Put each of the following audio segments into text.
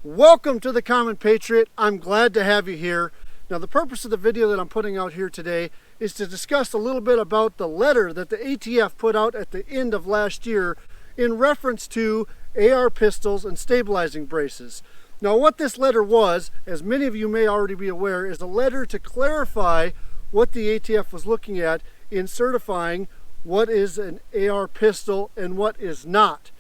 Welcome to the Common Patriot. I'm glad to have you here. Now, the purpose of the video that I'm putting out here today is to discuss a little bit about the letter that the ATF put out at the end of last year in reference to AR pistols and stabilizing braces. Now, what this letter was, as many of you may already be aware, is a letter to clarify what the ATF was looking at in certifying what is an AR pistol and what is not.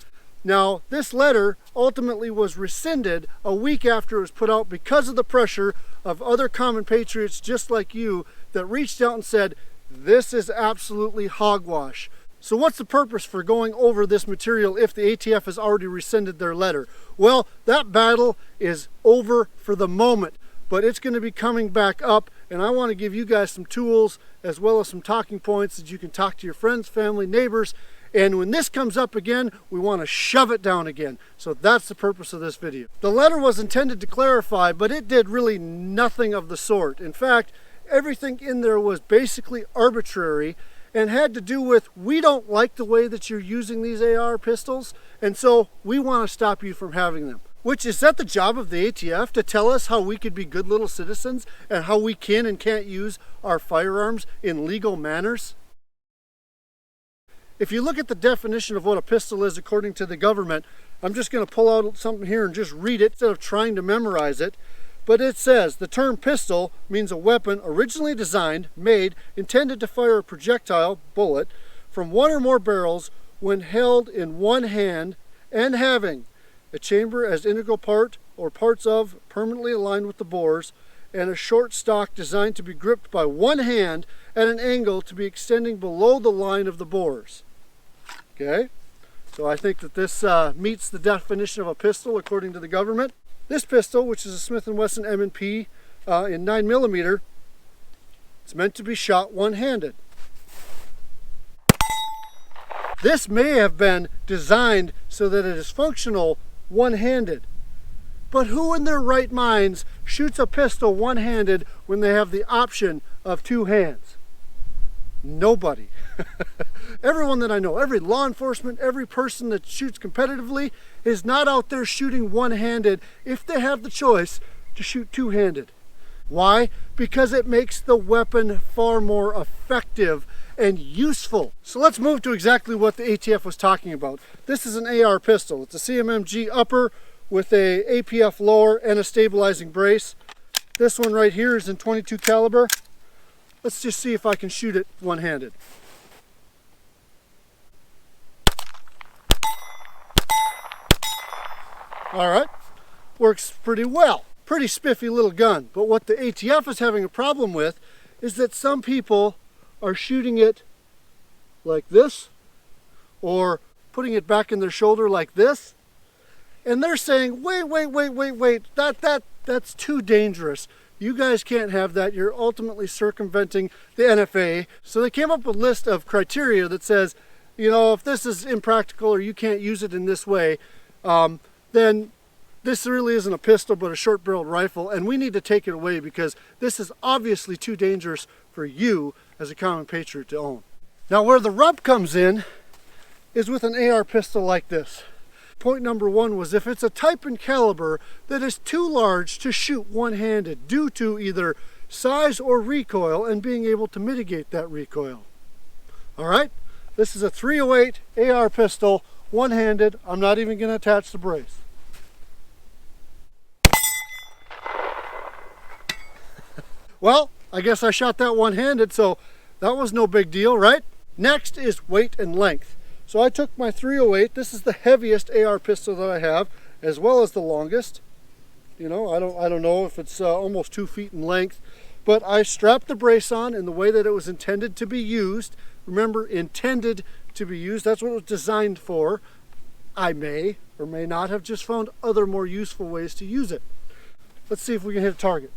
Now, this letter ultimately was rescinded a week after it was put out because of the pressure of other common patriots just like you that reached out and said, this is absolutely hogwash. So what's the purpose for going over this material if the ATF has already rescinded their letter? Well, that battle is over for the moment, but it's going to be coming back up, and I want to give you guys some tools as well as some talking points that you can talk to your friends, family, neighbors. And when this comes up again, we want to shove it down again. So that's the purpose of this video. The letter was intended to clarify, but it did really nothing of the sort. In fact, everything in there was basically arbitrary and had to do with, we don't like the way that you're using these AR pistols, and so we want to stop you from having them. Which, is that the job of the ATF, to tell us how we could be good little citizens and how we can and can't use our firearms in legal manners? If you look at the definition of what a pistol is according to the government, I'm just going to pull out something here and just read it instead of trying to memorize it. But it says, the term pistol means a weapon originally designed, made, intended to fire a projectile, bullet, from one or more barrels when held in one hand and having a chamber as integral part or parts of permanently aligned with the bores, and a short stock designed to be gripped by one hand at an angle to be extending below the line of the bores. Okay, so I think that this meets the definition of a pistol according to the government. This pistol, which is a Smith & Wesson M&P in 9mm, it's meant to be shot one-handed. This may have been designed so that it is functional one-handed. But who in their right minds shoots a pistol one-handed when they have the option of two hands? Nobody. Everyone that I know, every law enforcement, every person that shoots competitively is not out there shooting one-handed if they have the choice to shoot two-handed. Why? Because it makes the weapon far more effective and useful. So let's move to exactly what the ATF was talking about. This is an AR pistol. It's a CMMG upper with a APF lower and a stabilizing brace. This one right here is in .22 caliber. Let's just see if I can shoot it one-handed. All right, works pretty well. Pretty spiffy little gun. But what the ATF is having a problem with is that some people are shooting it like this, or putting it back in their shoulder like this. And they're saying, wait, that's too dangerous. You guys can't have that. You're ultimately circumventing the NFA. So they came up with a list of criteria that says, you know, if this is impractical or you can't use it in this way, then this really isn't a pistol but a short-barreled rifle, and we need to take it away because this is obviously too dangerous for you as a common patriot to own. Now, where the rub comes in is with an AR pistol like this. Point number one was, if it's a type and caliber that is too large to shoot one-handed due to either size or recoil and being able to mitigate that recoil. All right, this is a .308 AR pistol, one-handed. I'm not even going to attach the brace. Well, I guess I shot that one-handed, so that was no big deal, right? Next is weight and length. So I took my .308, this is the heaviest AR pistol that I have, as well as the longest. You know, I don't know if it's almost 2 feet in length, but I strapped the brace on in the way that it was intended to be used. Remember, intended to be used, that's what it was designed for. I may or may not have just found other more useful ways to use it. Let's see if we can hit a target.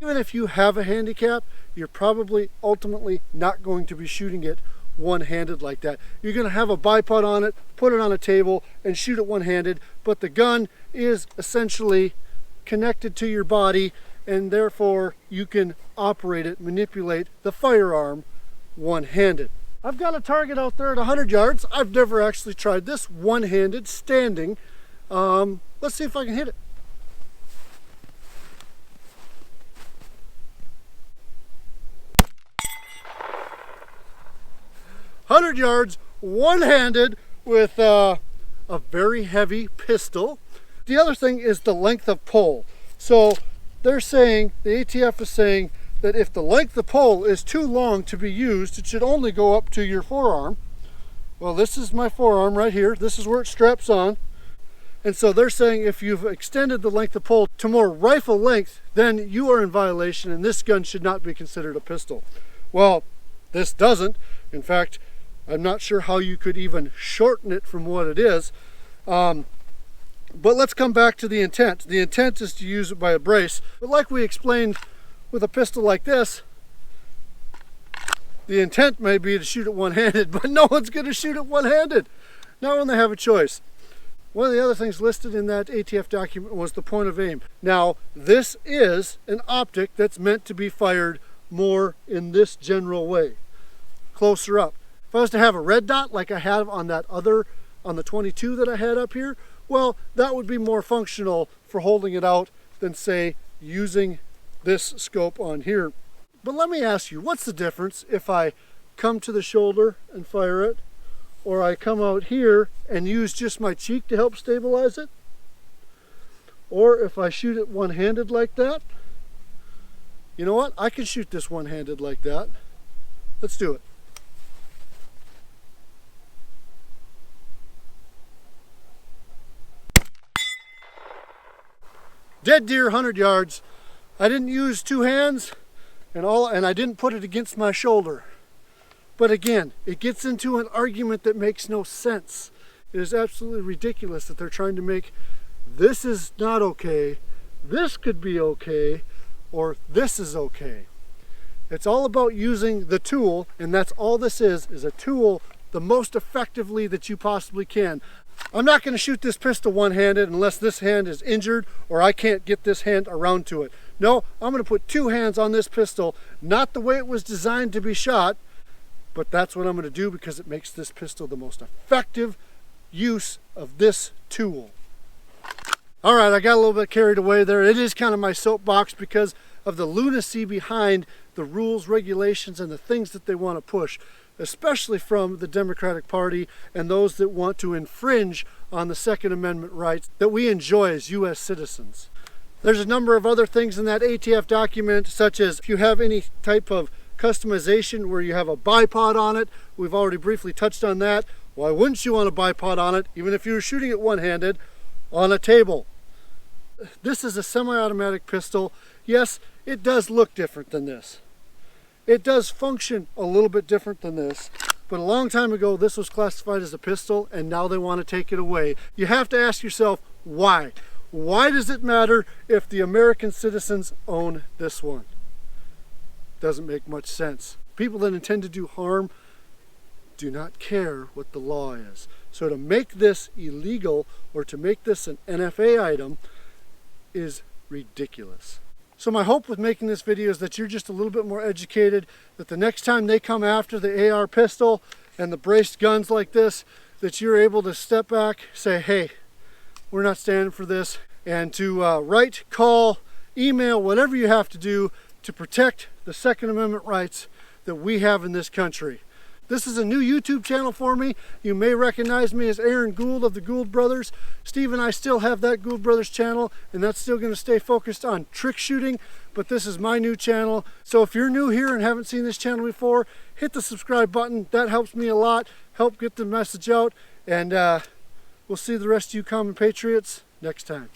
Even if you have a handicap, you're probably ultimately not going to be shooting it one-handed like that. You're going to have a bipod on it, put it on a table, and shoot it one-handed, but the gun is essentially connected to your body, and therefore you can operate it, manipulate the firearm one-handed. I've got a target out there at 100 yards. I've never actually tried this one-handed, standing. Let's see if I can hit it. "100 yards, one-handed with a very heavy pistol." The other thing is the length of pole. So they're saying, the ATF is saying, that if the length of pole is too long to be used, it should only go up to your forearm. Well, this is my forearm right here. This is where it straps on. And so they're saying if you've extended the length of pole to more rifle length, then you are in violation and this gun should not be considered a pistol. Well, this doesn't. In fact, I'm not sure how you could even shorten it from what it is. But let's come back to the intent. The intent is to use it by a brace. But like we explained with a pistol like this, the intent may be to shoot it one-handed, but no one's going to shoot it one-handed. Not when they have a choice. One of the other things listed in that ATF document was the point of aim. Now, this is an optic that's meant to be fired more in this general way, closer up. If I was to have a red dot like I have on that other, on the 22 that I had up here, well, that would be more functional for holding it out than, say, using this scope on here. But let me ask you, what's the difference if I come to the shoulder and fire it, or I come out here and use just my cheek to help stabilize it? Or if I shoot it one-handed like that? You know what? I can shoot this one-handed like that. Let's do it. Dead deer, 100 yards. I didn't use two hands and I didn't put it against my shoulder. But again, it gets into an argument that makes no sense. It is absolutely ridiculous that they're trying to make this is not okay, this could be okay, or this is okay. It's all about using the tool, and that's all this is a tool the most effectively that you possibly can. I'm not going to shoot this pistol one-handed unless this hand is injured or I can't get this hand around to it. No, I'm going to put two hands on this pistol, not the way it was designed to be shot, but that's what I'm going to do because it makes this pistol the most effective use of this tool. All right, I got a little bit carried away there. It is kind of my soapbox because of the lunacy behind the rules, regulations, and the things that they want to push, especially from the Democratic Party and those that want to infringe on the Second Amendment rights that we enjoy as U.S. citizens. There's a number of other things in that ATF document, such as if you have any type of customization where you have a bipod on it. We've already briefly touched on that. Why wouldn't you want a bipod on it, even if you were shooting it one-handed, on a table? This is a semi-automatic pistol. Yes, it does look different than this. It does function a little bit different than this, but a long time ago this was classified as a pistol and now they want to take it away. You have to ask yourself, why? Why does it matter if the American citizens own this one? Doesn't make much sense. People that intend to do harm do not care what the law is. So to make this illegal or to make this an NFA item is ridiculous. So my hope with making this video is that you're just a little bit more educated, that the next time they come after the AR pistol and the braced guns like this, that you're able to step back, say, hey, we're not standing for this, and to write, call, email, whatever you have to do to protect the Second Amendment rights that we have in this country. This is a new YouTube channel for me. You may recognize me as Aaron Gould of the Gould Brothers. Steve and I still have that Gould Brothers channel, and that's still going to stay focused on trick shooting, but this is my new channel. So if you're new here and haven't seen this channel before, hit the subscribe button. That helps me a lot, help get the message out, and we'll see the rest of you common patriots next time.